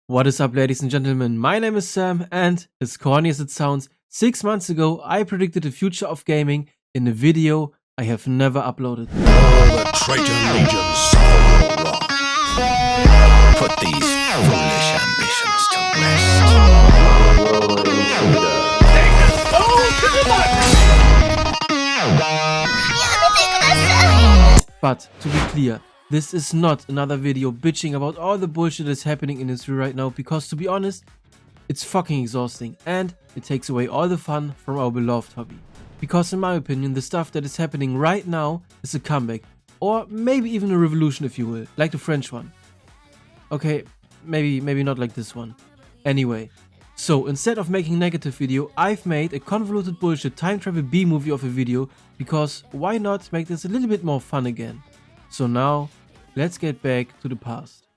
What is up, ladies and gentlemen? My name is Sam, and as corny as it sounds, 6 months ago I predicted the future of gaming in a video I have never uploaded. All the traitor legions suffer your wrath. Put these foolish ambitions to rest. Take the soul to the But to be clear, this is not another video bitching about all the bullshit that's happening in history right now, because to be honest, it's fucking exhausting and it takes away all the fun from our beloved hobby. Because in my opinion, the stuff that is happening right now is a comeback, or maybe even a revolution if you will, like the French one. Okay, maybe not like this one. Anyway, so instead of making negative video, I've made a convoluted bullshit time travel B-movie of a video, because why not make this a little bit more fun again? So now, let's get back to the past.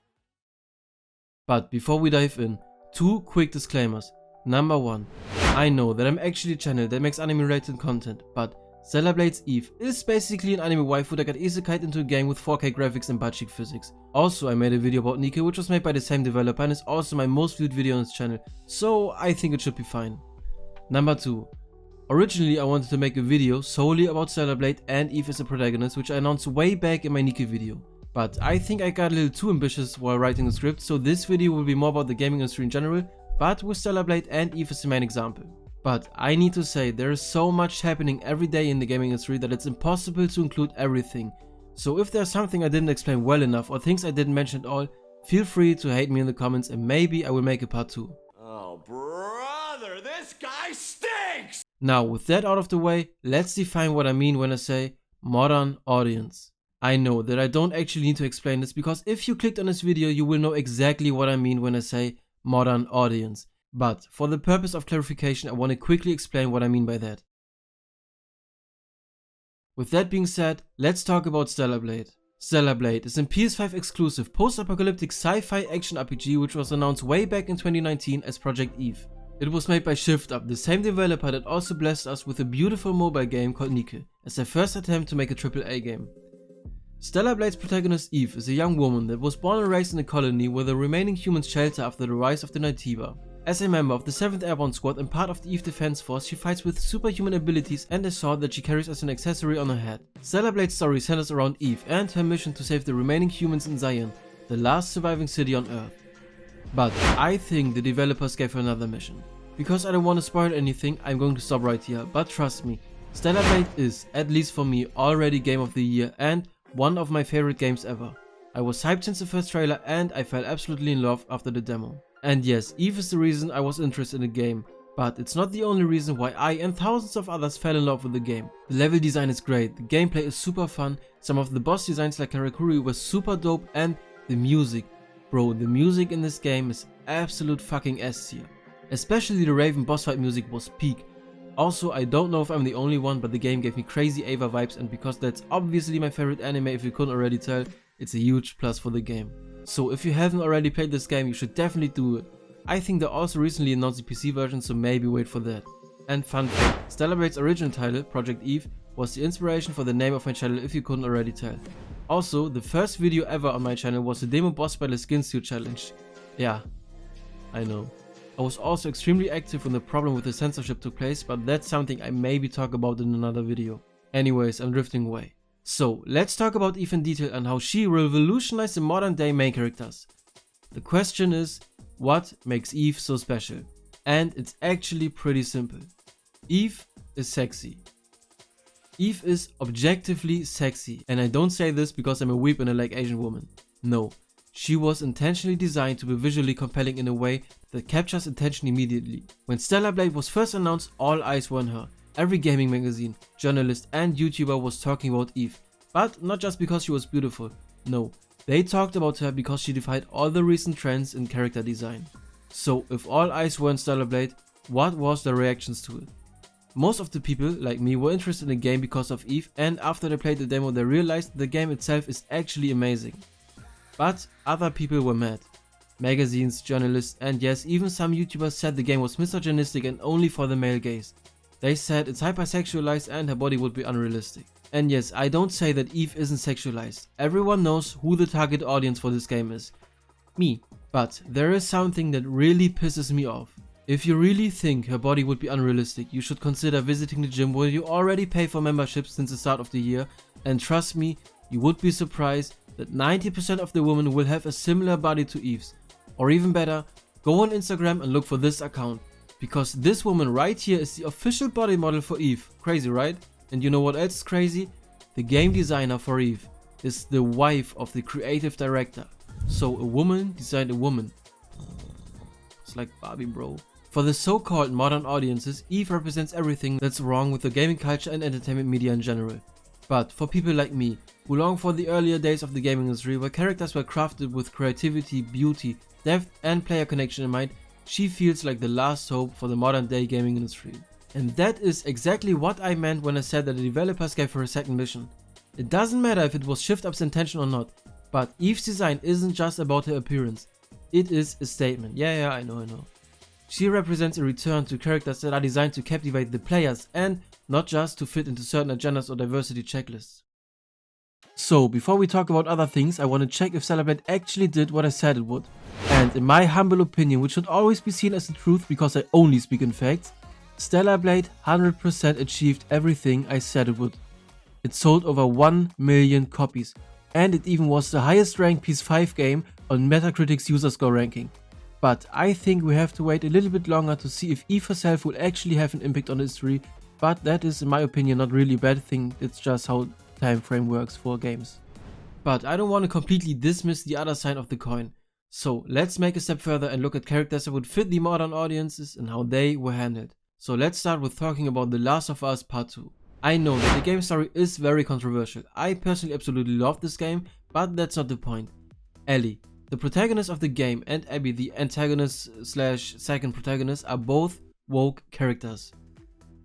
But before we dive in, 2 quick disclaimers. Number 1, I know that I'm actually a channel that makes anime related content, but Stellar Blade's Eve is basically an anime waifu that got isekai'd into a game with 4K graphics and butt cheek physics. Also, I made a video about Nikke, which was made by the same developer and is also my most viewed video on his channel, so I think it should be fine. Number 2, originally I wanted to make a video solely about Stellar Blade and Eve as a protagonist, which I announced way back in my Nikke video. But I think I got a little too ambitious while writing the script, so this video will be more about the gaming industry in general, but with Stellar Blade and Eve as the main example. But I need to say, there is so much happening every day in the gaming industry that it's impossible to include everything. So if there's something I didn't explain well enough or things I didn't mention at all, feel free to hate me in the comments and maybe I will make a part 2. Oh, brother, this guy stinks! Now, with that out of the way, let's define what I mean when I say modern audience. I know that I don't actually need to explain this, because if you clicked on this video, you will know exactly what I mean when I say modern audience. But for the purpose of clarification, I want to quickly explain what I mean by that. With that being said, let's talk about Stellar Blade. Stellar Blade is a PS5 exclusive post-apocalyptic sci-fi action RPG which was announced way back in 2019 as Project Eve. It was made by Shift Up, the same developer that also blessed us with a beautiful mobile game called Nikke, as their first attempt to make a AAA game. Stellar Blade's protagonist Eve is a young woman that was born and raised in a colony where the remaining humans shelter after the rise of the Nighttiba. As a member of the 7th Airborne Squad and part of the Eve Defense Force, she fights with superhuman abilities and a sword that she carries as an accessory on her head. Stellar Blade's story centers around Eve and her mission to save the remaining humans in Zion, the last surviving city on Earth. But I think the developers gave her another mission. Because I don't want to spoil anything, I'm going to stop right here, but trust me, Stellar Blade is, at least for me, already Game of the Year and one of my favorite games ever. I was hyped since the first trailer and I fell absolutely in love after the demo. And yes, Eve is the reason I was interested in the game, but it's not the only reason why I and thousands of others fell in love with the game. The level design is great, the gameplay is super fun, some of the boss designs like Karakuri were super dope, and the music. Bro, the music in this game is absolute fucking S tier. Especially the Raven boss fight music was peak. Also, I don't know if I'm the only one, but the game gave me crazy Ava vibes, and because that's obviously my favorite anime if you couldn't already tell, it's a huge plus for the game. So if you haven't already played this game, you should definitely do it. I think they also recently announced the PC version, so maybe wait for that. And fun fact, Stellar Blade's original title, Project Eve, was the inspiration for the name of my channel if you couldn't already tell. Also, the first video ever on my channel was the demo boss battle skin steal challenge. Yeah, I know. I was also extremely active when the problem with the censorship took place, but that's something I maybe talk about in another video. Anyways, I'm drifting away. So, let's talk about Eve in detail and how she revolutionized the modern day main characters. The question is, what makes Eve so special? And it's actually pretty simple. Eve is sexy. Eve is objectively sexy, and I don't say this because I'm a weeb and I like Asian women. No, she was intentionally designed to be visually compelling in a way that captures attention immediately. When Stellar Blade was first announced, all eyes were on her. Every gaming magazine, journalist and YouTuber was talking about Eve, but not just because she was beautiful. No, they talked about her because she defied all the recent trends in character design. So if all eyes were on Stellar Blade, what was the reactions to it? Most of the people, like me, were interested in the game because of Eve, and after they played the demo they realized the game itself is actually amazing. But other people were mad. Magazines, journalists and yes, even some YouTubers said the game was misogynistic and only for the male gaze. They said it's hypersexualized and her body would be unrealistic. And yes, I don't say that Eve isn't sexualized. Everyone knows who the target audience for this game is. Me. But there is something that really pisses me off. If you really think her body would be unrealistic, you should consider visiting the gym where you already pay for memberships since the start of the year, and trust me, you would be surprised that 90% of the women will have a similar body to Eve's. Or even better, go on Instagram and look for this account, because this woman right here is the official body model for Eve. Crazy, right? And you know what else is crazy? The game designer for Eve is the wife of the creative director. So a woman designed a woman. It's like Barbie, bro. For the so-called modern audiences, Eve represents everything that's wrong with the gaming culture and entertainment media in general. But for people like me, who long for the earlier days of the gaming industry where characters were crafted with creativity, beauty, depth and player connection in mind, she feels like the last hope for the modern day gaming industry. And that is exactly what I meant when I said that the developers gave her a second mission. It doesn't matter if it was Shift-Up's intention or not, but Eve's design isn't just about her appearance. It is a statement. Yeah, I know. She represents a return to characters that are designed to captivate the players and not just to fit into certain agendas or diversity checklists. So, before we talk about other things, I want to check if Stellar Blade actually did what I said it would. And in my humble opinion, which should always be seen as the truth because I only speak in facts, Stellar Blade 100% achieved everything I said it would. It sold over 1 million copies, and it even was the highest ranked PS5 game on Metacritic's user score ranking. But I think we have to wait a little bit longer to see if Eve herself will actually have an impact on history, but that is in my opinion not really a bad thing, it's just how time frame works for games. But I don't want to completely dismiss the other side of the coin, so let's make a step further and look at characters that would fit the modern audiences and how they were handled. So let's start with talking about The Last of Us Part 2. I know that the game story is very controversial. I personally absolutely love this game, but that's not the point. Ellie, the protagonist of the game, and Abby, the antagonist / second protagonist, are both woke characters.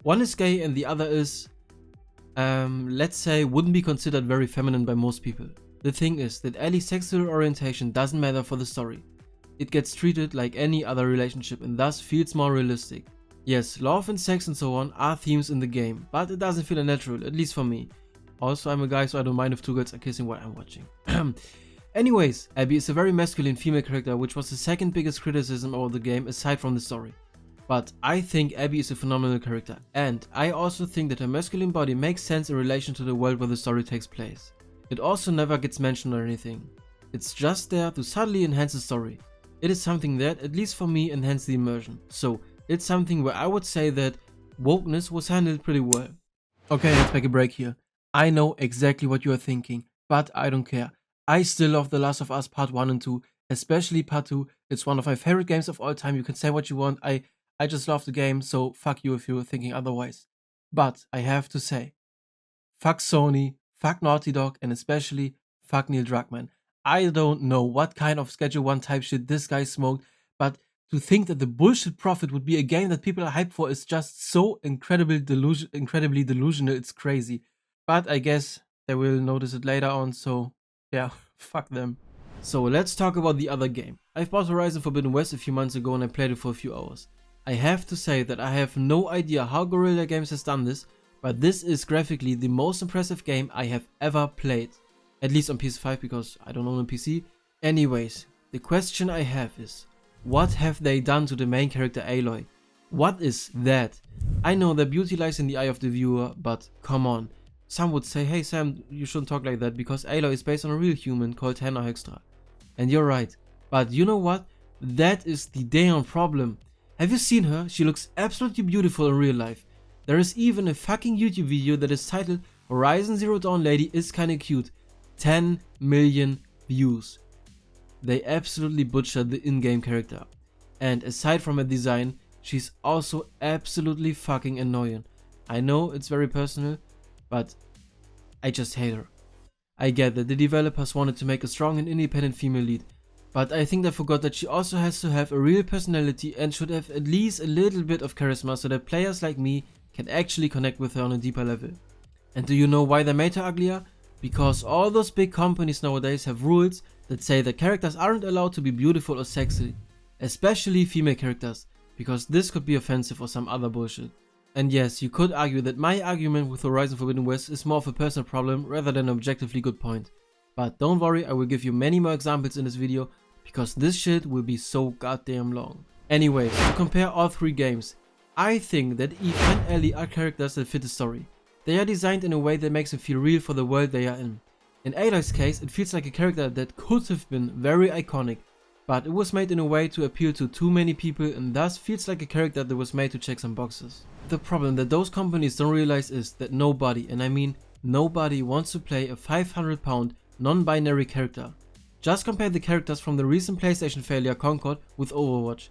One is gay and the other is, let's say, wouldn't be considered very feminine by most people. The thing is that Ellie's sexual orientation doesn't matter for the story. It gets treated like any other relationship and thus feels more realistic. Yes, love and sex and so on are themes in the game, but it doesn't feel unnatural, at least for me. Also, I'm a guy, so I don't mind if two girls are kissing while I'm watching. Anyways, Abby is a very masculine female character, which was the second biggest criticism of the game aside from the story. But I think Abby is a phenomenal character, and I also think that her masculine body makes sense in relation to the world where the story takes place. It also never gets mentioned or anything. It's just there to subtly enhance the story. It is something that, at least for me, enhanced the immersion. So, it's something where I would say that wokeness was handled pretty well. Okay, let's take a break here. I know exactly what you are thinking, but I don't care. I still love The Last of Us Part 1 and 2, especially Part 2. It's one of my favorite games of all time. You can say what you want. I just love the game, so fuck you if you're thinking otherwise. But I have to say, fuck Sony, fuck Naughty Dog, and especially fuck Neil Druckmann. I don't know what kind of Schedule 1 type shit this guy smoked, but to think that the bullshit profit would be a game that people are hyped for is just so incredibly delusional, it's crazy. But I guess they will notice it later on, so yeah, fuck them. So let's talk about the other game. I bought Horizon Forbidden West a few months ago and I played it for a few hours. I have to say that I have no idea how Guerrilla Games has done this, but this is graphically the most impressive game I have ever played. At least on PS5, because I don't own a PC. Anyways, the question I have is, what have they done to the main character Aloy? What is that? I know that beauty lies in the eye of the viewer, but come on. Some would say, hey Sam, you shouldn't talk like that because Aloy is based on a real human called Hannah Höxtra. And you're right, but you know what? That is the damn problem. Have you seen her? She looks absolutely beautiful in real life. There is even a fucking YouTube video that is titled Horizon Zero Dawn Lady is kinda cute. 10 million views. They absolutely butchered the in-game character. And aside from her design, she's also absolutely fucking annoying. I know it's very personal, but I just hate her. I get that the developers wanted to make a strong and independent female lead, but I think they forgot that she also has to have a real personality and should have at least a little bit of charisma so that players like me can actually connect with her on a deeper level. And do you know why they made her uglier? Because all those big companies nowadays have rules that say that characters aren't allowed to be beautiful or sexy, especially female characters, because this could be offensive or some other bullshit. And yes, you could argue that my argument with Horizon Forbidden West is more of a personal problem rather than an objectively good point. But don't worry, I will give you many more examples in this video, because this shit will be so goddamn long. Anyways, to compare all three games, I think that Eve and Ellie are characters that fit the story. They are designed in a way that makes them feel real for the world they are in. In Aloy's case, it feels like a character that could have been very iconic, but it was made in a way to appeal to too many people and thus feels like a character that was made to check some boxes. The problem that those companies don't realize is that nobody, and I mean nobody, wants to play a £500 non-binary character. Just compare the characters from the recent PlayStation failure Concord with Overwatch.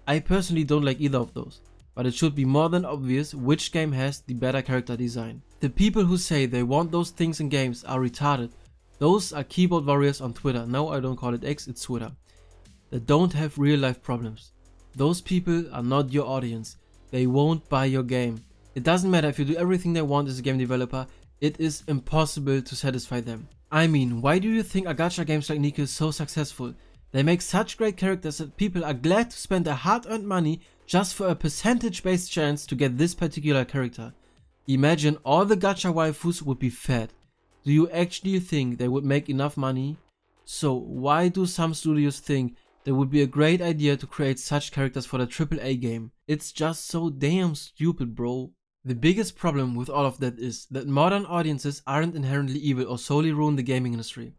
I personally don't like either of those, but it should be more than obvious which game has the better character design. The people who say they want those things in games are retarded. Those are keyboard warriors on Twitter. No, I don't call it X, it's Twitter. That don't have real life problems. Those people are not your audience. They won't buy your game. It doesn't matter if you do everything they want as a game developer, it is impossible to satisfy them. I mean, why do you think gacha games like Nico is so successful? They make such great characters that people are glad to spend their hard-earned money just for a percentage-based chance to get this particular character. Imagine all the gacha waifus would be fat. Do you actually think they would make enough money? So why do some studios think that would be a great idea to create such characters for the AAA game? It's just so damn stupid, bro. The biggest problem with all of that is that modern audiences aren't inherently evil or solely ruin the gaming industry.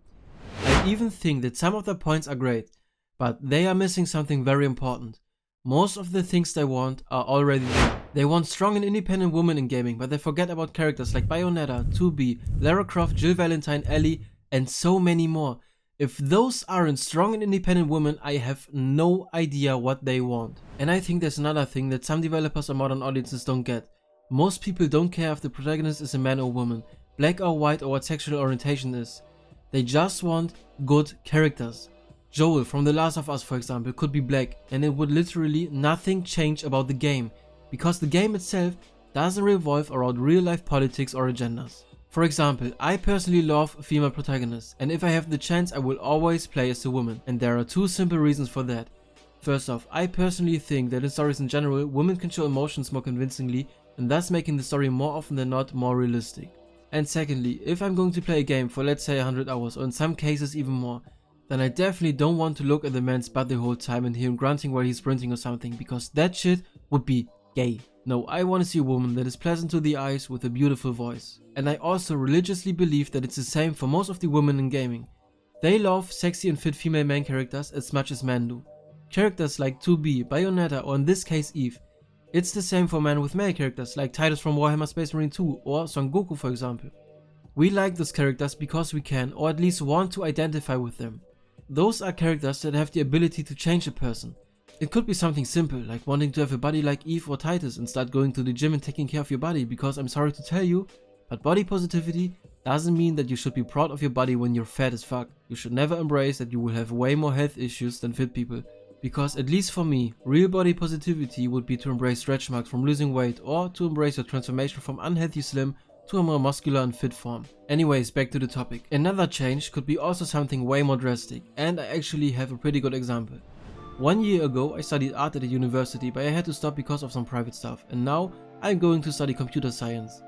I even think that some of their points are great, but they are missing something very important. Most of the things they want are already there. They want strong and independent women in gaming, but they forget about characters like Bayonetta, 2B, Lara Croft, Jill Valentine, Ellie, and so many more. If those aren't strong and independent women, I have no idea what they want. And I think there's another thing that some developers or modern audiences don't get. Most people don't care if the protagonist is a man or woman, black or white, or what sexual orientation is. They just want good characters. Joel from The Last of Us, for example, could be black and it would literally nothing change about the game, because the game itself doesn't revolve around real life politics or agendas. For example, I personally love female protagonists, and if I have the chance I will always play as a woman, and there are two simple reasons for that. First off, I personally think that in stories in general, women can show emotions more convincingly and thus making the story more often than not more realistic. And secondly, if I'm going to play a game for let's say 100 hours or in some cases even more, then I definitely don't want to look at the man's butt the whole time and hear him grunting while he's sprinting or something, because that shit would be gay. No, I want to see a woman that is pleasant to the eyes with a beautiful voice. And I also religiously believe that it's the same for most of the women in gaming. They love sexy and fit female main characters as much as men do. Characters like 2B, Bayonetta, or in this case Eve. It's the same for men with male characters like Titus from Warhammer Space Marine 2 or Son Goku, for example. We like those characters because we can, or at least want to identify with them. Those are characters that have the ability to change a person. It could be something simple, like wanting to have a body like Eve or Titus and start going to the gym and taking care of your body, because I'm sorry to tell you, but body positivity doesn't mean that you should be proud of your body when you're fat as fuck. You should never embrace that you will have way more health issues than fit people. Because at least for me, real body positivity would be to embrace stretch marks from losing weight, or to embrace your transformation from unhealthy slim to a more muscular and fit form. Anyways, back to the topic. Another change could be also something way more drastic, and I actually have a pretty good example. 1 year ago I studied art at a university, but I had to stop because of some private stuff, and now I'm going to study computer science.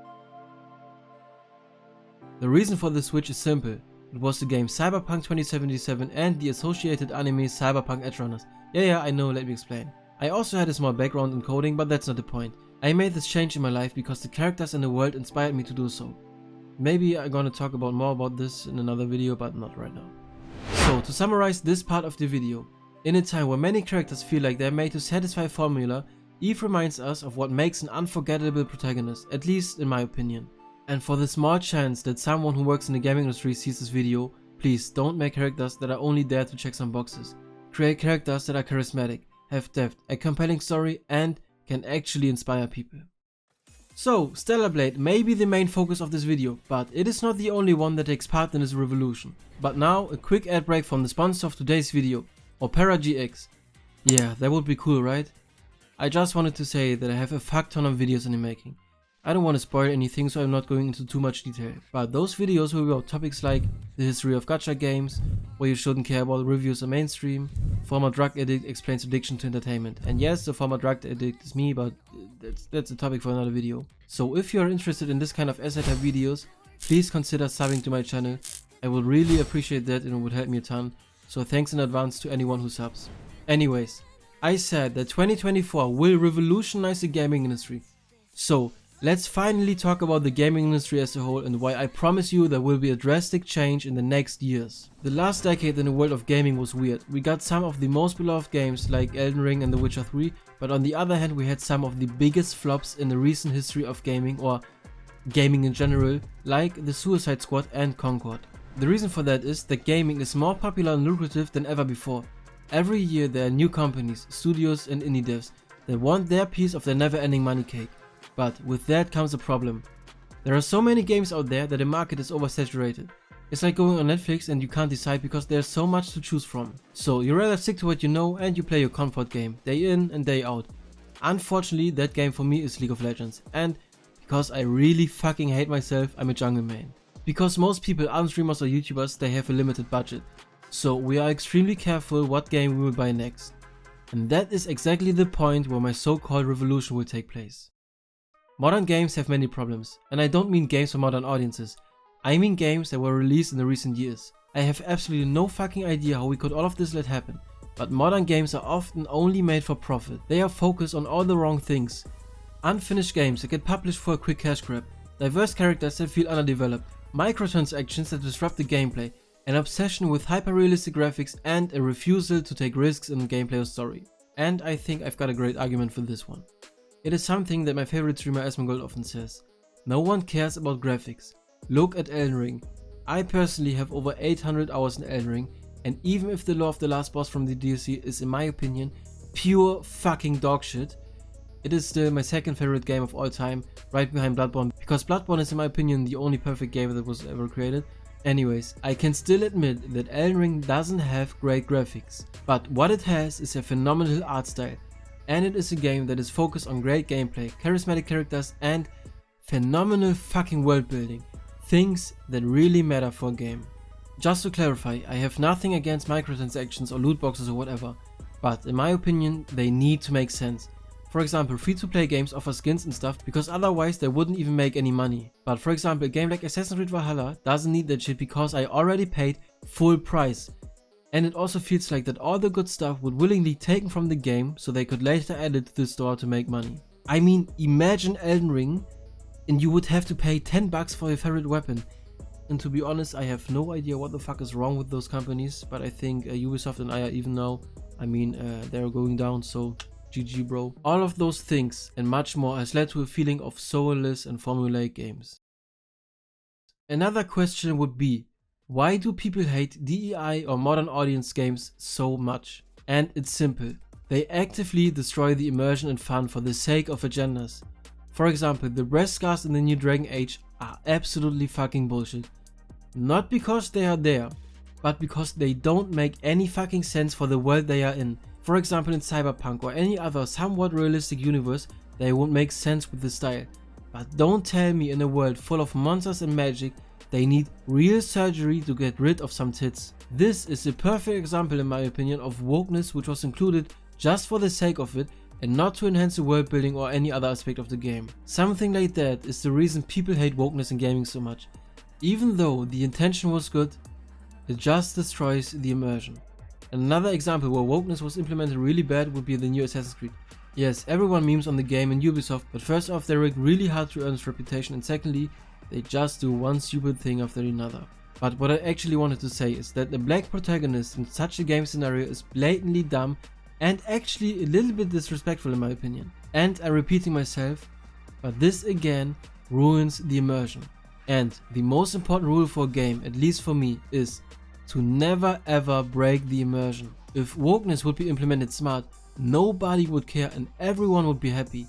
The reason for this switch is simple. It was the game Cyberpunk 2077 and the associated anime Cyberpunk Edgerunners. Yeah, I know, let me explain. I also had a small background in coding, but that's not the point. I made this change in my life because the characters in the world inspired me to do so. Maybe I'm gonna talk more about this in another video, but not right now. So, to summarize this part of the video, in a time where many characters feel like they're made to satisfy a formula, Eve reminds us of what makes an unforgettable protagonist, at least in my opinion. And for the small chance that someone who works in the gaming industry sees this video, please don't make characters that are only there to check some boxes. Create characters that are charismatic, have depth, a compelling story, and can actually inspire people. So, Stellar Blade may be the main focus of this video, but it is not the only one that takes part in this revolution. But now, a quick ad break from the sponsor of today's video, Opera GX. Yeah, that would be cool, right? I just wanted to say that I have a fuck ton of videos in the making. I don't want to spoil anything, so I'm not going into too much detail, but those videos will be about topics like the history of gacha games, why you shouldn't care about reviews on mainstream, former drug addict explains addiction to entertainment, and yes, the former drug addict is me, but that's a topic for another video. So if you are interested in this kind of essay type videos, please consider subbing to my channel. I would really appreciate that and it would help me a ton. so thanks in advance to anyone who subs. Anyways, I said that 2024 will revolutionize the gaming industry. So, let's finally talk about the gaming industry as a whole and why I promise you there will be a drastic change in the next years. The last decade in the world of gaming was weird. We got some of the most beloved games like Elden Ring and The Witcher 3, but on the other hand we had some of the biggest flops in the recent history of gaming, or gaming in general, like the Suicide Squad and Concord. The reason for that is that gaming is more popular and lucrative than ever before. Every year there are new companies, studios and indie devs that want their piece of their never-ending money cake. But with that comes a problem. There are so many games out there that the market is oversaturated. It's like going on Netflix and you can't decide because there's so much to choose from. So you rather stick to what you know and you play your comfort game, day in and day out. Unfortunately, that game for me is League of Legends, and because I really fucking hate myself, I'm a jungle main. Because most people aren't streamers or YouTubers, they have a limited budget. So we are extremely careful what game we will buy next. And that is exactly the point where my so-called revolution will take place. Modern games have many problems, and I don't mean games for modern audiences. I mean games that were released in the recent years. I have absolutely no fucking idea how we could all of this let happen, but modern games are often only made for profit. They are focused on all the wrong things. Unfinished games that get published for a quick cash grab, diverse characters that feel underdeveloped, microtransactions that disrupt the gameplay, an obsession with hyper-realistic graphics, and a refusal to take risks in gameplay or story. And I think I've got a great argument for this one. It is something that my favorite streamer Asmongold often says. No one cares about graphics. Look at Elden Ring. I personally have over 800 hours in Elden Ring, and even if the lore of the last boss from the DLC is, in my opinion, pure fucking dog shit, it is still my second favorite game of all time, right behind Bloodborne, because Bloodborne is in my opinion the only perfect game that was ever created. Anyways, I can still admit that Elden Ring doesn't have great graphics, but what it has is a phenomenal art style, and it is a game that is focused on great gameplay, charismatic characters, and phenomenal fucking world building, things that really matter for a game. Just to clarify, I have nothing against microtransactions or loot boxes or whatever, but in my opinion they need to make sense. For example, free-to-play games offer skins and stuff because otherwise they wouldn't even make any money. But for example, a game like Assassin's Creed Valhalla doesn't need that shit because I already paid full price. And it also feels like that all the good stuff would willingly taken from the game so they could later add it to the store to make money. I mean, imagine Elden Ring and you would have to pay 10 bucks for your favorite weapon. And to be honest, I have no idea what the fuck is wrong with those companies, but I think Ubisoft and I are even now. I mean, they're going down, so GG bro. All of those things and much more has led to a feeling of soulless and formulaic games. Another question would be, why do people hate DEI or modern audience games so much? And it's simple. They actively destroy the immersion and fun for the sake of agendas. For example, the breast scars in the new Dragon Age are absolutely fucking bullshit. Not because they are there, but because they don't make any fucking sense for the world they are in. For example, in Cyberpunk or any other somewhat realistic universe, they won't make sense with the style. But don't tell me in a world full of monsters and magic, they need real surgery to get rid of some tits. This is a perfect example in my opinion of wokeness, which was included just for the sake of it and not to enhance the world building or any other aspect of the game. Something like that is the reason people hate wokeness in gaming so much. Even though the intention was good, it just destroys the immersion. Another example where wokeness was implemented really bad would be the new Assassin's Creed. Yes, everyone memes on the game and Ubisoft, but first off they work really hard to earn its reputation, and secondly, they just do one stupid thing after another. But what I actually wanted to say is that the black protagonist in such a game scenario is blatantly dumb and actually a little bit disrespectful in my opinion. And I'm repeating myself, but this again ruins the immersion. And the most important rule for a game, at least for me, is to never ever break the immersion. If wokeness would be implemented smart, nobody would care and everyone would be happy.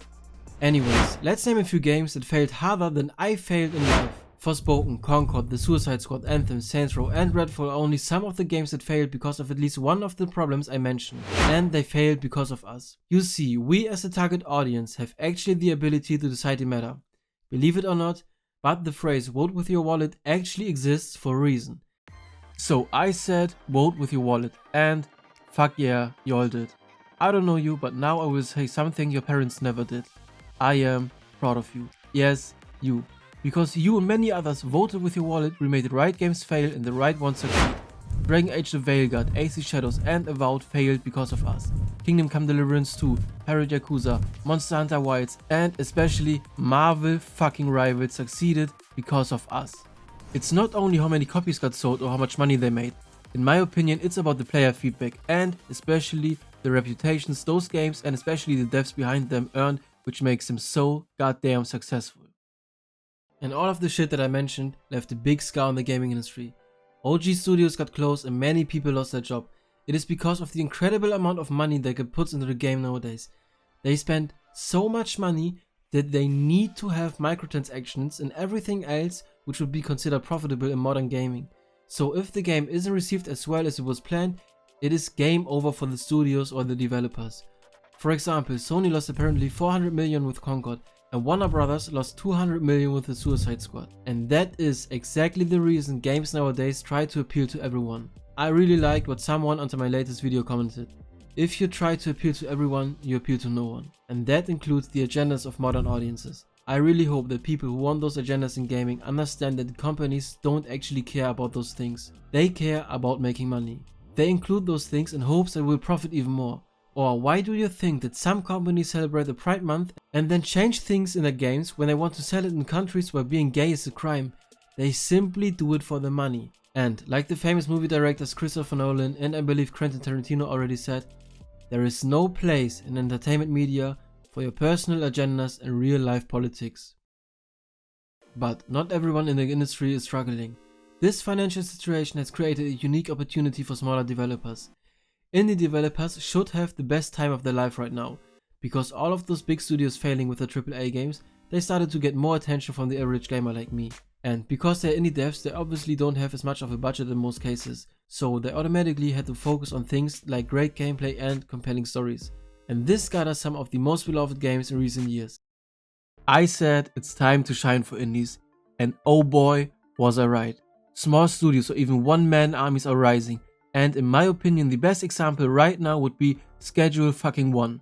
Anyways, let's name a few games that failed harder than I failed in life. Forspoken, Concord, The Suicide Squad, Anthem, Saints Row and Redfall are only some of the games that failed because of at least one of the problems I mentioned. And they failed because of us. You see, we as a target audience have actually the ability to decide the matter. Believe it or not, but the phrase vote with your wallet actually exists for a reason. So I said vote with your wallet, and fuck yeah, you all did. I don't know you, but now I will say something your parents never did. I am proud of you. Yes, you. Because you and many others voted with your wallet, we made the right games fail and the right ones succeed. Dragon Age the Veilguard, AC Shadows and Avowed failed because of us. Kingdom Come Deliverance 2, Parrot Yakuza, Monster Hunter Wilds and especially Marvel fucking Rivals succeeded because of us. It's not only how many copies got sold or how much money they made. In my opinion, it's about the player feedback and especially the reputations those games and especially the devs behind them earned, which makes them so goddamn successful. And all of the shit that I mentioned left a big scar on the gaming industry. OG studios got closed and many people lost their job. It is because of the incredible amount of money they could put into the game nowadays. They spend so much money that they need to have microtransactions and everything else which would be considered profitable in modern gaming. So if the game isn't received as well as it was planned, it is game over for the studios or the developers. For example, Sony lost apparently 400 million with Concord and Warner Brothers lost 200 million with the Suicide Squad. And that is exactly the reason games nowadays try to appeal to everyone. I really liked what someone onto my latest video commented. If you try to appeal to everyone, you appeal to no one. And that includes the agendas of modern audiences. I really hope that people who want those agendas in gaming understand that the companies don't actually care about those things. They care about making money. They include those things in hopes that will profit even more. Or why do you think that some companies celebrate the Pride Month and then change things in their games when they want to sell it in countries where being gay is a crime? They simply do it for the money. And like the famous movie directors Christopher Nolan and I believe Quentin Tarantino already said, there is no place in entertainment media for your personal agendas and real life politics. But not everyone in the industry is struggling. This financial situation has created a unique opportunity for smaller developers. Indie developers should have the best time of their life right now, because all of those big studios failing with their AAA games, they started to get more attention from the average gamer like me. And because they're indie devs, they obviously don't have as much of a budget in most cases, so they automatically had to focus on things like great gameplay and compelling stories. And this got us some of the most beloved games in recent years. I said it's time to shine for indies, and oh boy was I right. Small studios or even one-man armies are rising. And in my opinion, the best example right now would be Schedule fucking 1.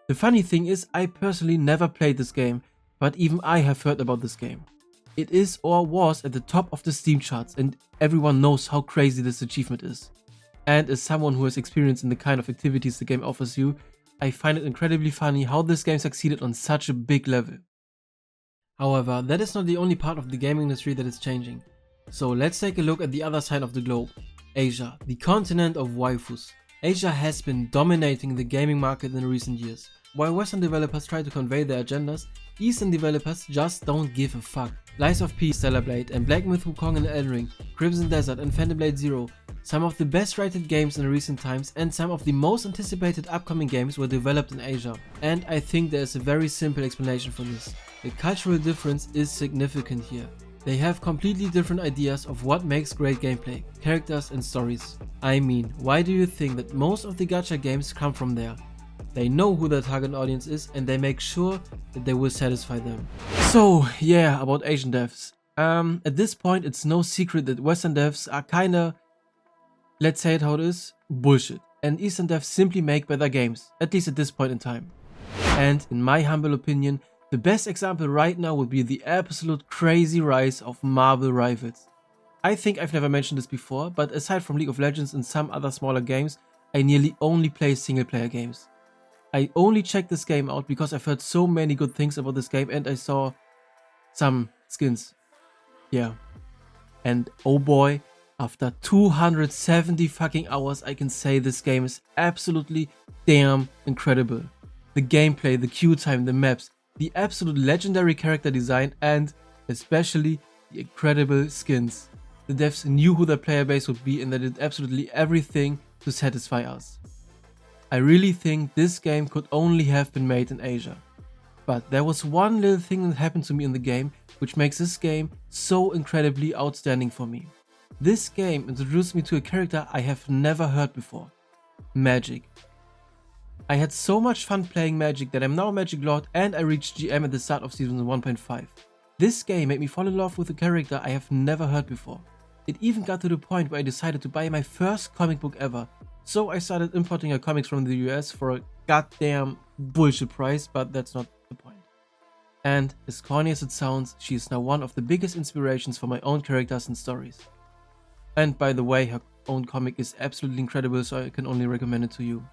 The funny thing is, I personally never played this game, but even I have heard about this game. It is or was at the top of the Steam charts and everyone knows how crazy this achievement is. And as someone who has experience in the kind of activities the game offers you, I find it incredibly funny how this game succeeded on such a big level. However, that is not the only part of the gaming industry that is changing. So let's take a look at the other side of the globe. Asia, the continent of waifus. Asia has been dominating the gaming market in recent years. While Western developers try to convey their agendas, Eastern developers just don't give a fuck. Lies of P, Stellar Blade, and Black Myth Wukong and Elden Ring, Crimson Desert and Phantom Blade Zero, some of the best rated games in recent times and some of the most anticipated upcoming games were developed in Asia. And I think there is a very simple explanation for this. The cultural difference is significant here. They have completely different ideas of what makes great gameplay, characters and stories. I mean, why do you think that most of the gacha games come from there? They know who their target audience is and they make sure that they will satisfy them. So yeah, about Asian devs. At this point it's no secret that Western devs are kinda, let's say it how it is, bullshit. And Eastern devs simply make better games, at least at this point in time. And in my humble opinion, the best example right now would be the absolute crazy rise of Marvel Rivals. I think I've never mentioned this before, but aside from League of Legends and some other smaller games, I nearly only play single player games. I only checked this game out because I've heard so many good things about this game and I saw some skins. Yeah. And oh boy, after 270 fucking hours I can say this game is absolutely damn incredible. The gameplay, the queue time, the maps, the absolute legendary character design and especially the incredible skins. The devs knew who their player base would be and they did absolutely everything to satisfy us. I really think this game could only have been made in Asia. But there was one little thing that happened to me in the game which makes this game so incredibly outstanding for me. This game introduced me to a character I have never heard before. Magic. I had so much fun playing Magic that I'm now a Magic Lord and I reached GM at the start of season 1.5. This game made me fall in love with a character I have never heard before. It even got to the point where I decided to buy my first comic book ever. So I started importing her comics from the US for a goddamn bullshit price, but that's not the point. And as corny as it sounds, she is now one of the biggest inspirations for my own characters and stories. And by the way, her own comic is absolutely incredible, so I can only recommend it to you.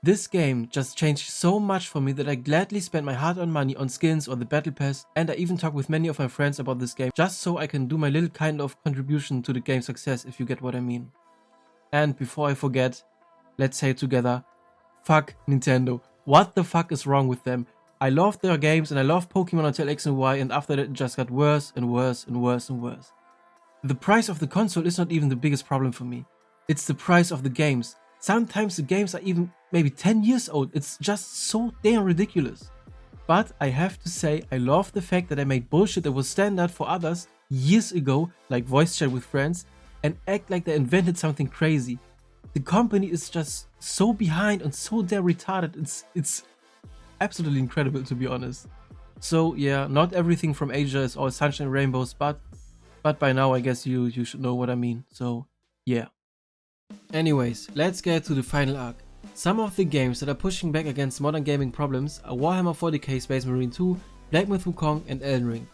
This game just changed so much for me that I gladly spent my hard-earned money on skins or the battle pass, and I even talked with many of my friends about this game just so I can do my little kind of contribution to the game's success, if you get what I mean. And before I forget, let's say it together, fuck Nintendo. What the fuck is wrong with them? I loved their games and I loved Pokemon until X and Y, and after that it just got worse and worse and worse and worse. The price of the console is not even the biggest problem for me. It's the price of the games. Sometimes the games are even maybe 10 years old. It's just so damn ridiculous. But I have to say, I love the fact that I made bullshit that was standard for others years ago, like voice chat with friends, and act like they invented something crazy. The company is just so behind and so damn retarded. It's absolutely incredible, to be honest. So yeah, not everything from Asia is all sunshine and rainbows, but by now I guess you should know what I mean. So yeah. Anyways, let's get to the final arc. Some of the games that are pushing back against modern gaming problems are Warhammer 40k Space Marine 2, Black Myth: Wukong and Elden Ring.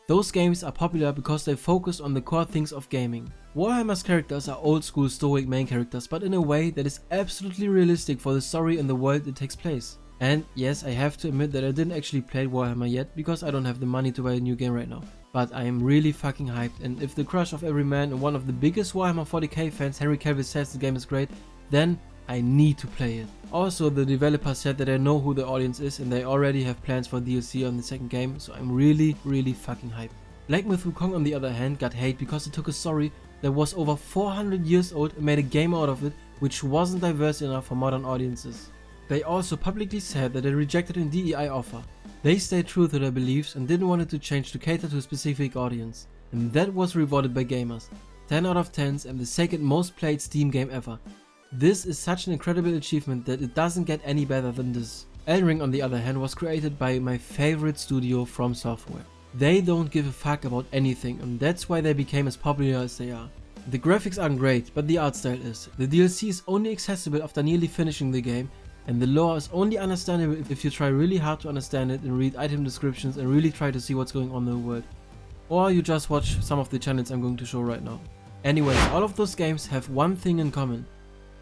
Those games are popular because they focus on the core things of gaming. Warhammer's characters are old school stoic main characters, but in a way that is absolutely realistic for the story and the world it takes place. And yes, I have to admit that I didn't actually play Warhammer yet because I don't have the money to buy a new game right now. But I am really fucking hyped, and if the crush of every man and one of the biggest Warhammer 40k fans, Henry Cavill, says the game is great, then I need to play it. Also, the developer said that they know who the audience is and they already have plans for DLC on the second game, so I'm really fucking hyped. Black Myth: Wukong on the other hand got hate because it took a story that was over 400 years old and made a game out of it which wasn't diverse enough for modern audiences. They also publicly said that they rejected a DEI offer. They stayed true to their beliefs and didn't want it to change to cater to a specific audience. And that was rewarded by gamers. 10 out of 10s and the second most played Steam game ever. This is such an incredible achievement that it doesn't get any better than this. Elden Ring on the other hand was created by my favorite studio, From Software. They don't give a fuck about anything, and that's why they became as popular as they are. The graphics aren't great, but the art style is. The DLC is only accessible after nearly finishing the game, and the lore is only understandable if you try really hard to understand it and read item descriptions and really try to see what's going on in the world. Or you just watch some of the channels I'm going to show right now. Anyways, all of those games have one thing in common.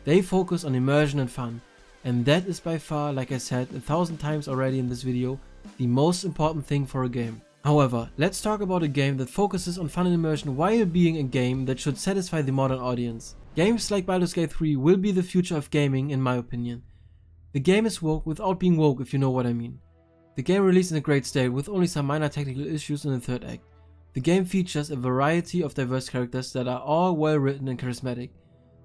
They focus on immersion and fun. And that is by far, like I said 1,000 times already in this video, the most important thing for a game. However, let's talk about a game that focuses on fun and immersion while being a game that should satisfy the modern audience. Games like Baldur's Gate 3 will be the future of gaming in my opinion. The game is woke without being woke, if you know what I mean. The game released in a great state with only some minor technical issues in the third act. The game features a variety of diverse characters that are all well written and charismatic.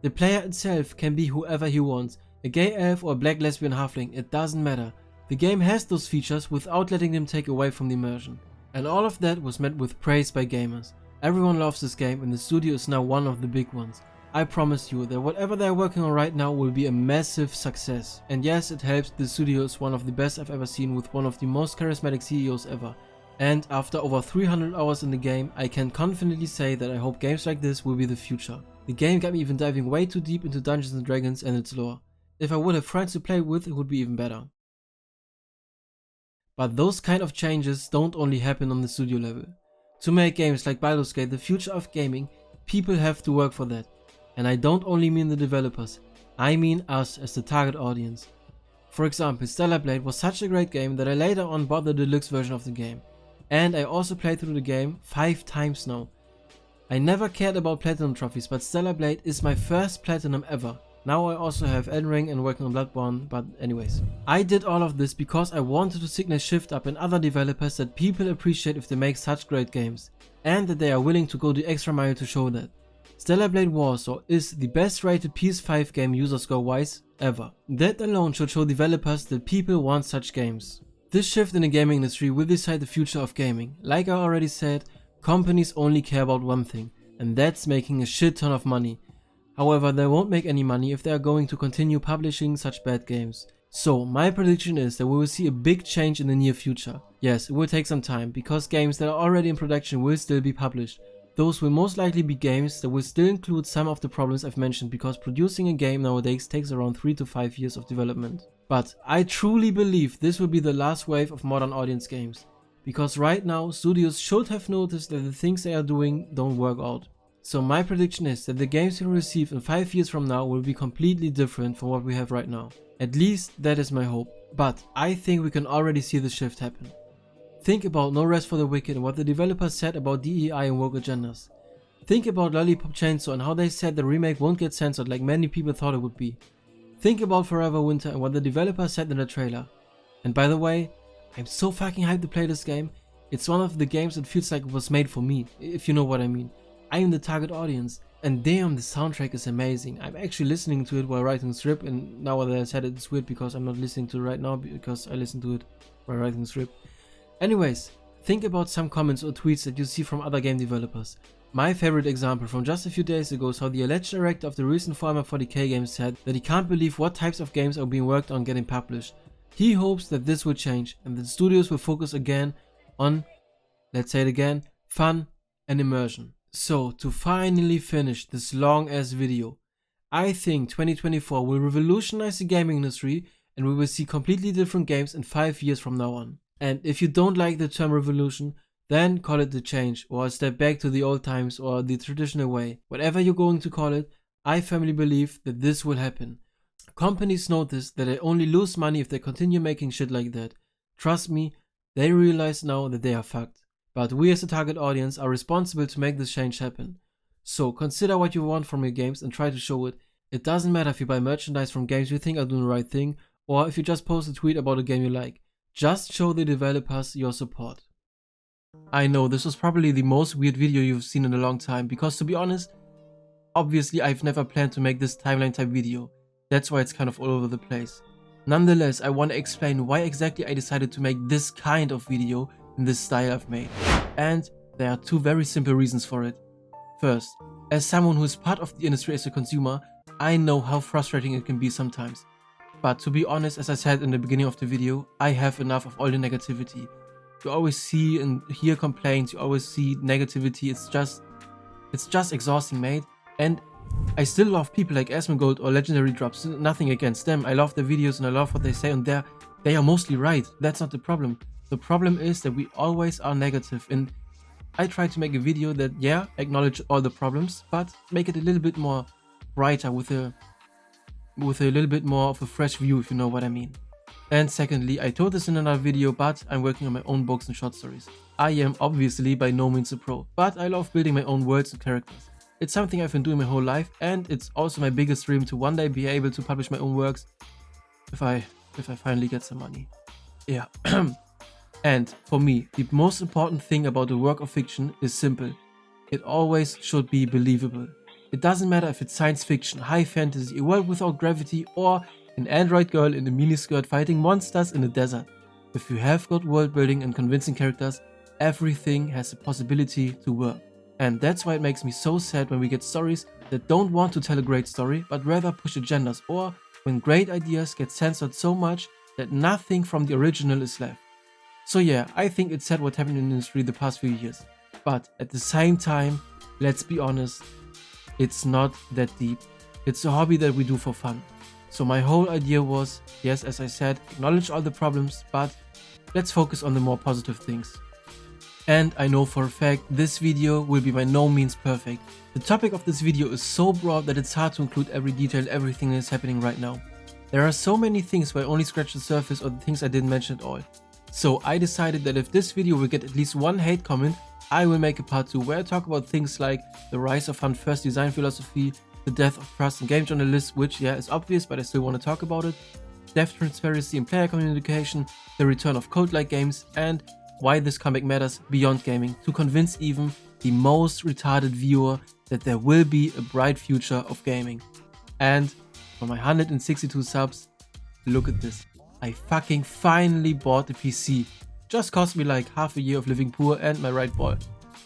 The player itself can be whoever he wants, a gay elf or a black lesbian halfling, it doesn't matter. The game has those features without letting them take away from the immersion. And all of that was met with praise by gamers. Everyone loves this game and the studio is now one of the big ones. I promise you that whatever they're working on right now will be a massive success. And yes, it helps, the studio is one of the best I've ever seen with one of the most charismatic CEOs ever. And after over 300 hours in the game, I can confidently say that I hope games like this will be the future. The game got me even diving way too deep into Dungeons and Dragons and its lore. If I would have friends to play with, it would be even better. But those kind of changes don't only happen on the studio level. To make games like Baldur's Gate the future of gaming, people have to work for that. And I don't only mean the developers, I mean us as the target audience. For example, Stellar Blade was such a great game that I later on bought the deluxe version of the game. And I also played through the game 5 times now. I never cared about platinum trophies, but Stellar Blade is my first platinum ever. Now I also have Elden Ring and working on Bloodborne, but anyways. I did all of this because I wanted to signal shift up in other developers that people appreciate if they make such great games. And that they are willing to go the extra mile to show that. Stellar Blade Warsaw is the best rated PS5 game user score wise ever. That alone should show developers that people want such games. This shift in the gaming industry will decide the future of gaming. Like I already said, companies only care about one thing, and that's making a shit ton of money. However, they won't make any money if they are going to continue publishing such bad games. So my prediction is that we will see a big change in the near future. Yes, it will take some time, because games that are already in production will still be published. Those will most likely be games that will still include some of the problems I've mentioned, because producing a game nowadays takes around 3 to 5 years of development. But I truly believe this will be the last wave of modern audience games. Because right now, studios should have noticed that the things they are doing don't work out. So my prediction is that the games we receive in 5 years from now will be completely different from what we have right now. At least that is my hope. But I think we can already see the shift happen. Think about No Rest for the Wicked and what the developers said about DEI and woke agendas. Think about Lollipop Chainsaw and how they said the remake won't get censored like many people thought it would be. Think about Forever Winter and what the developers said in the trailer. And by the way, I'm so fucking hyped to play this game. It's one of the games that feels like it was made for me, if you know what I mean. I am the target audience, and damn, the soundtrack is amazing. I'm actually listening to it while writing the script, and now that I said it, it's weird because I'm not listening to it right now because I listened to it while writing the script. Anyways, think about some comments or tweets that you see from other game developers. My favorite example from just a few days ago is how the alleged director of the recent Former 40k game said that he can't believe what types of games are being worked on getting published. He hopes that this will change and that studios will focus again on, let's say it again, fun and immersion. So, to finally finish this long ass video, I think 2024 will revolutionize the gaming industry and we will see completely different games in 5 years from now on. And if you don't like the term revolution, then call it the change or a step back to the old times or the traditional way. Whatever you're going to call it, I firmly believe that this will happen. Companies notice that they only lose money if they continue making shit like that. Trust me, they realize now that they are fucked. But we as a target audience are responsible to make this change happen. So consider what you want from your games and try to show it. It doesn't matter if you buy merchandise from games you think are doing the right thing or if you just post a tweet about a game you like. Just show the developers your support. I know this was probably the most weird video you've seen in a long time because to be honest, obviously I've never planned to make this timeline type video. That's why it's kind of all over the place. Nonetheless, I want to explain why exactly I decided to make this kind of video in this style I've made. And there are two very simple reasons for it. First, as someone who is part of the industry as a consumer, I know how frustrating it can be sometimes. But to be honest, as I said in the beginning of the video, I have enough of all the negativity. You always see and hear complaints, you always see negativity, it's just exhausting, mate. And I still love people like Asmongold or Legendary Drops, nothing against them. I love their videos and I love what they say and they are mostly right. That's not the problem. The problem is that we always are negative, and I try to make a video that, yeah, acknowledge all the problems, but make it a little bit more brighter with a little bit more of a fresh view, if you know what I mean. And secondly, I told this in another video, but I'm working on my own books and short stories. I am obviously by no means a pro, but I love building my own worlds and characters. It's something I've been doing my whole life, and it's also my biggest dream to one day be able to publish my own works if I finally get some money. Yeah. And for me, the most important thing about the work of fiction is simple. It always should be believable. It doesn't matter if it's science fiction, high fantasy, a world without gravity, or an android girl in a miniskirt fighting monsters in a desert. If you have got world building and convincing characters, everything has the possibility to work. And that's why it makes me so sad when we get stories that don't want to tell a great story, but rather push agendas, or when great ideas get censored so much that nothing from the original is left. So yeah, I think it's sad what happened in the industry the past few years. But at the same time, let's be honest, it's not that deep. It's a hobby that we do for fun. So my whole idea was, yes, as I said, acknowledge all the problems, but let's focus on the more positive things. And I know for a fact, this video will be by no means perfect. The topic of this video is so broad that it's hard to include every detail, everything that is happening right now. There are so many things where I only scratched the surface or the things I didn't mention at all. So I decided that if this video will get at least one hate comment, I will make a part 2 where I talk about things like the rise of first design philosophy, the death of trust in game journalists, which yeah is obvious but I still want to talk about it, death transparency and player communication, the return of code-like games, and why this comic matters beyond gaming to convince even the most retarded viewer that there will be a bright future of gaming. And for my 162 subs, look at this. I fucking finally bought the PC. Just cost me like half a year of living poor and my right ball.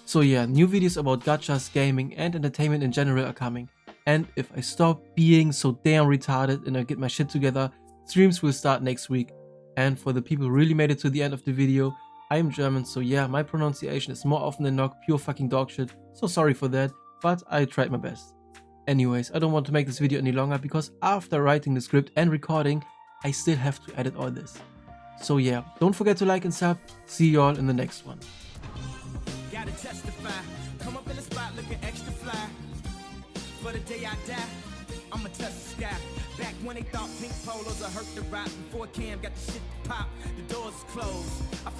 So yeah, new videos about gachas, gaming and entertainment in general are coming. And if I stop being so damn retarded and I get my shit together, streams will start next week. And for the people who really made it to the end of the video, I am German, so yeah, my pronunciation is more often than not pure fucking dog shit, so sorry for that, but I tried my best. Anyways, I don't want to make this video any longer because after writing the script and recording, I still have to edit all this. So yeah, don't forget to like and sub, see you all in the next one. gotta testify. Come up in the spot looking extra fly. For the day I die, I'ma touch the sky. Back when they thought pink polos would hurt the rock. Before Cam got the shit to pop, the doors is closed.